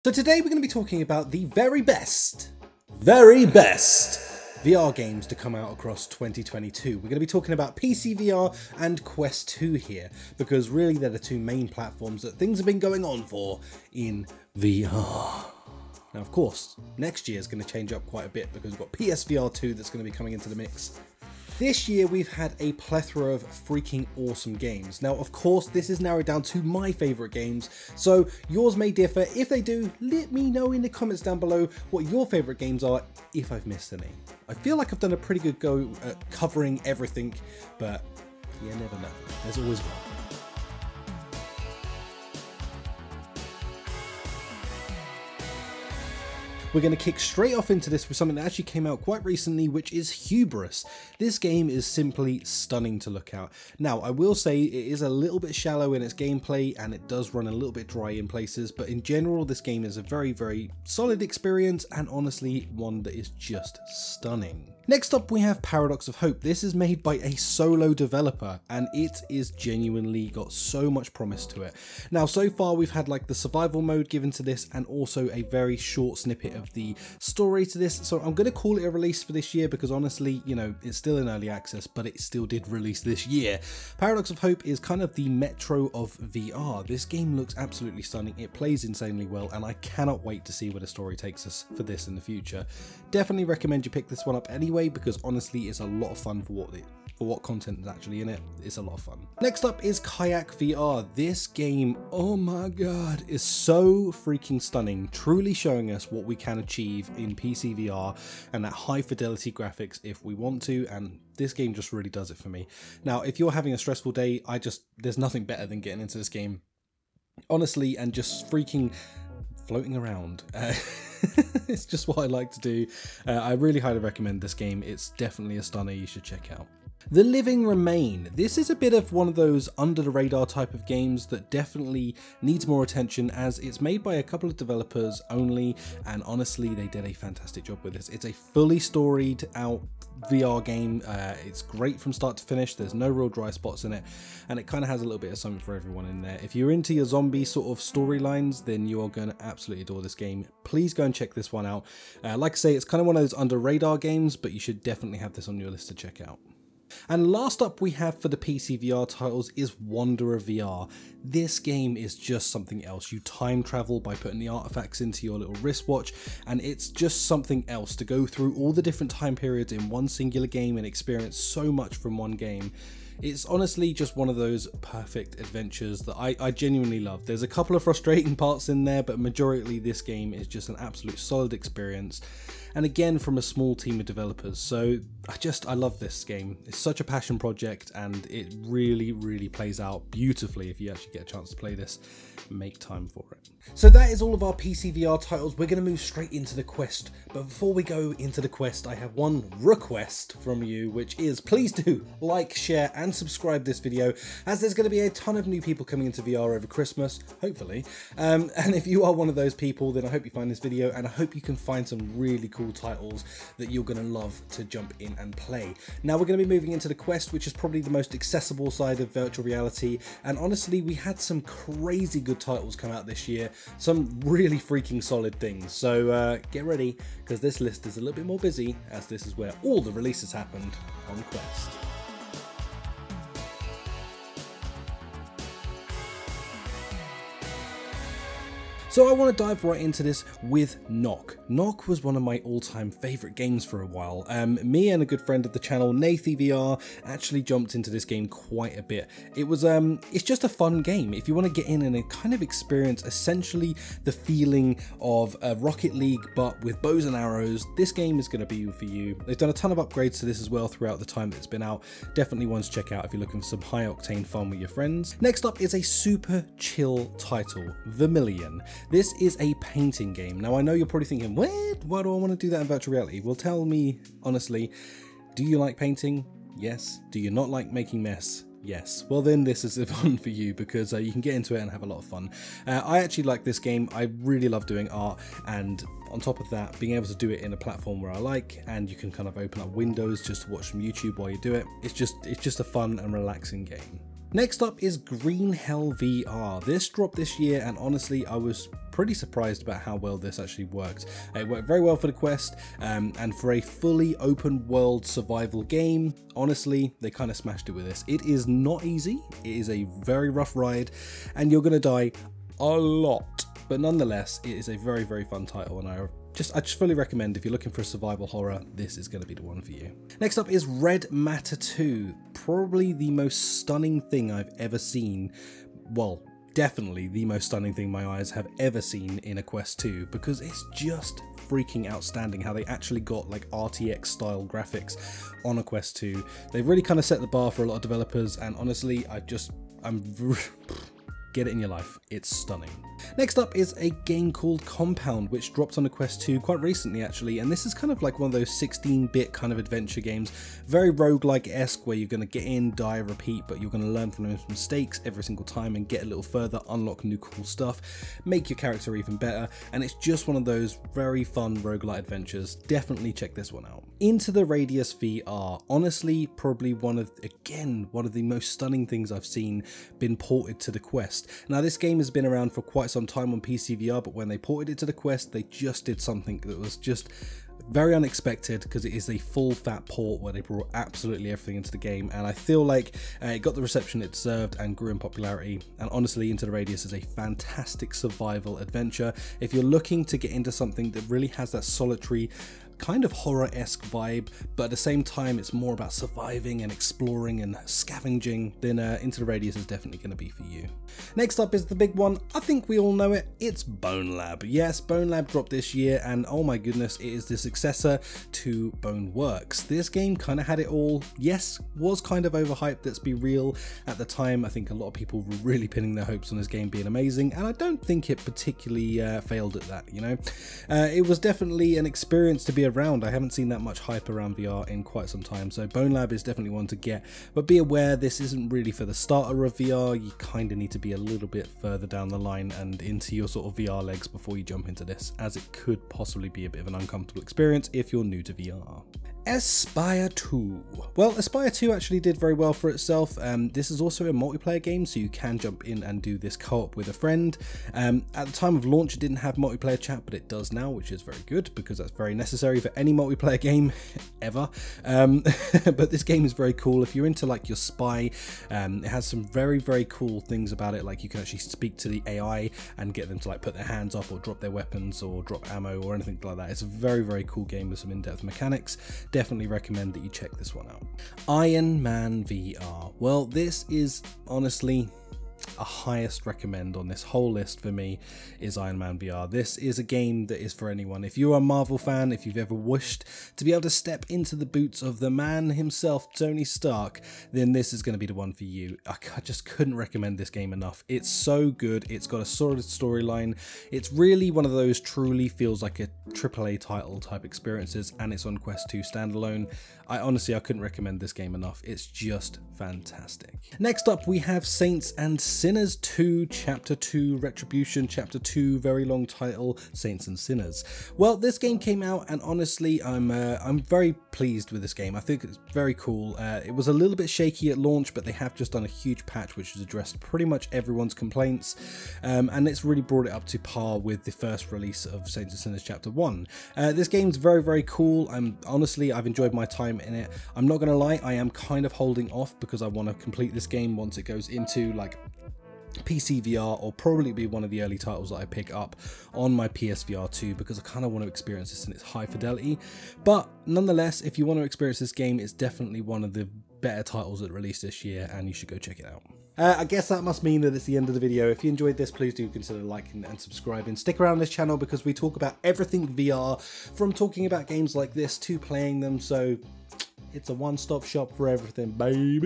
So today we're going to be talking about the very best VR games to come out across 2022. We're going to be talking about PCVR and Quest 2 here, because really they're the two main platforms that things have been going on for in VR. Now of course, next year is going to change up quite a bit because we've got PSVR 2 that's going to be coming into the mix. This year we've had a plethora of freaking awesome games. Now of course this is narrowed down to my favourite games, so yours may differ. If they do, let me know in the comments down below what your favourite games are, if I've missed any. I feel like I've done a pretty good go at covering everything, but you never know, there's always one. We're going to kick straight off into this with something that actually came out quite recently, which is Hubris. This game is simply stunning to look at. Now, I will say it is a little bit shallow in its gameplay and it does run a little bit dry in places, but in general, this game is a very, very solid experience and honestly one that is just stunning. Next up, we have Paradox of Hope. This is made by a solo developer and it is genuinely got so much promise to it. Now, so far we've had like the survival mode given to this and also a very short snippet of the story to this. So I'm going to call it a release for this year because honestly, you know, it's still in early access, but it still did release this year. Paradox of Hope is kind of the Metro of VR. This game looks absolutely stunning. It plays insanely well and I cannot wait to see where the story takes us for this in the future. Definitely recommend you pick this one up anyway, because honestly it's a lot of fun for what content is actually in it. It's a lot of fun. Next up is Kayak VR. This game, oh my god, is so freaking stunning, truly showing us what we can achieve in PCVR and that high fidelity graphics if we want to, and this game just really does it for me. Now if you're having a stressful day, there's nothing better than getting into this game, honestly, and just freaking floating around. It's just what I like to do. I really highly recommend this game. It's definitely a stunner you should check out. The Living Remain. This is a bit of one of those under the radar type of games that definitely needs more attention, as it's made by a couple of developers only, and honestly they did a fantastic job with this. It's a fully storied out VR game. It's great from start to finish. There's no real dry spots in it, and it kind of has a little bit of something for everyone in there. If you're into your zombie sort of storylines, then you are going to absolutely adore this game. Please go and check this one out. Like I say, it's kind of one of those under radar games, but you should definitely have this on your list to check out. And last up we have for the PCVR titles is Wanderer VR. This game is just something else. You time travel by putting the artifacts into your little wristwatch, and it's just something else to go through all the different time periods in one singular game and experience so much from one game. It's honestly just one of those perfect adventures that I genuinely love. There's a couple of frustrating parts in there, but majority this game is just an absolute solid experience. And again, from a small team of developers. So I love this game. It's such a passion project and it really, really plays out beautifully if you actually get a chance to play this. Make time for it. So that is all of our PCVR titles. We're going to move straight into the Quest. But before we go into the Quest, I have one request from you, which is please do like, share and subscribe this video, as there's going to be a ton of new people coming into VR over Christmas, hopefully. And if you are one of those people, then I hope you find this video and I hope you can find some really cool titles that you're going to love to jump in and play. Now we're going to be moving into the Quest, which is probably the most accessible side of virtual reality, and honestly we had some crazy good titles come out this year, some really freaking solid things. So get ready, because this list is a little bit more busy, as this is where all the releases happened on Quest. So I want to dive right into this with Nock. Nock was one of my all-time favourite games for a while. Me and a good friend of the channel, NathyVR, actually jumped into this game quite a bit. It's just a fun game. If you want to get in and kind of experience essentially the feeling of Rocket League but with bows and arrows, this game is going to be for you. They've done a ton of upgrades to this as well throughout the time that it's been out. Definitely one to check out if you're looking for some high-octane fun with your friends. Next up is a super chill title, Vermillion. This is a painting game. Now I know you're probably thinking, what? Why do I want to do that in virtual reality? Well, tell me honestly, do you like painting? Yes. Do you not like making mess? Yes. Well then this is fun for you, because you can get into it and have a lot of fun. I actually like this game. I really love doing art, and on top of that, being able to do it in a platform where I like, and you can kind of open up windows just to watch some YouTube while you do it. It's just a fun and relaxing game. Next up is Green Hell VR. This dropped this year and honestly I was pretty surprised about how well this actually worked. It worked very well for the Quest, and for a fully open world survival game, honestly, they kind of smashed it with this. It is not easy, it is a very rough ride, and you're going to die a lot, but nonetheless, it is a very, very fun title, and I just fully recommend, if you're looking for a survival horror, this is going to be the one for you. Next up is Red Matter 2, probably the most stunning thing I've ever seen. Well, definitely the most stunning thing my eyes have ever seen in a Quest 2, because it's just freaking outstanding how they actually got like RTX style graphics on a Quest 2. They've really kind of set the bar for a lot of developers, and honestly, get it in your life, it's stunning. Next up is a game called Compound, which dropped on the Quest 2 quite recently actually, and this is kind of like one of those 16-bit kind of adventure games, very roguelike-esque, where you're going to get in, die, repeat, but you're going to learn from those mistakes every single time and get a little further, unlock new cool stuff, make your character even better, and it's just one of those very fun roguelike adventures. Definitely check this one out. Into the Radius VR, honestly, probably one of the most stunning things I've seen been ported to the Quest. Now, this game has been around for quite some time on PCVR, but when they ported it to the Quest, they just did something that was just very unexpected, because it is a full fat port where they brought absolutely everything into the game, and I feel like it got the reception it deserved and grew in popularity. And honestly, Into the Radius is a fantastic survival adventure. If you're looking to get into something that really has that solitary kind of horror-esque vibe, but at the same time it's more about surviving and exploring and scavenging, then Into the Radius is definitely going to be for you. Next up is the big one. I think we all know it. It's BONELAB. Yes, BONELAB dropped this year, and oh my goodness, it is the successor to BONEWORKS. This game kind of had it all. Yes, was kind of overhyped, let's be real. At the time, I think a lot of people were really pinning their hopes on this game being amazing, and I don't think it particularly failed at that, you know. It was definitely an experience to be around. I haven't seen that much hype around VR in quite some time, so BONELAB is definitely one to get, but be aware this isn't really for the starter of VR. You kind of need to be a little bit further down the line and into your sort of VR legs before you jump into this, as it could possibly be a bit of an uncomfortable experience if you're new to VR. Espire 2. Well, Espire 2 actually did very well for itself. This is also a multiplayer game, so you can jump in and do this co-op with a friend. At the time of launch, it didn't have multiplayer chat, but it does now, which is very good, because that's very necessary for any multiplayer game ever. But this game is very cool. If you're into like your spy, it has some very, very cool things about it, like you can actually speak to the AI and get them to like put their hands up or drop their weapons or drop ammo or anything like that. It's a very, very cool game with some in-depth mechanics. Definitely recommend that you check this one out. Iron Man VR. Well, this is honestly a highest recommend on this whole list for me is Iron Man VR. This is a game that is for anyone. If you're a Marvel fan, if you've ever wished to be able to step into the boots of the man himself, Tony Stark, then this is going to be the one for you. I just couldn't recommend this game enough. It's so good. It's got a solid storyline. It's really one of those truly feels like a AAA title type experiences, and it's on Quest 2 standalone. I couldn't recommend this game enough. It's just fantastic. Next up, we have Saints and Sinners 2, Chapter 2, Retribution, Chapter 2, very long title, Saints and Sinners. Well, this game came out, and honestly, I'm very pleased with this game. I think it's very cool. It was a little bit shaky at launch, but they have just done a huge patch which has addressed pretty much everyone's complaints, and it's really brought it up to par with the first release of Saints and Sinners Chapter 1. This game's very, very cool. Honestly, I've enjoyed my time in it. I'm not gonna lie, I am kind of holding off because I want to complete this game once it goes into like PCVR, or probably be one of the early titles that I pick up on my PSVR 2, because I kind of want to experience this in its high fidelity. But nonetheless, if you want to experience this game, it's definitely one of the better titles that released this year, and you should go check it out. I guess that must mean that it's the end of the video. If you enjoyed this, please do consider liking and subscribing. Stick around this channel because we talk about everything VR, from talking about games like this to playing them, so it's a one-stop shop for everything, baby.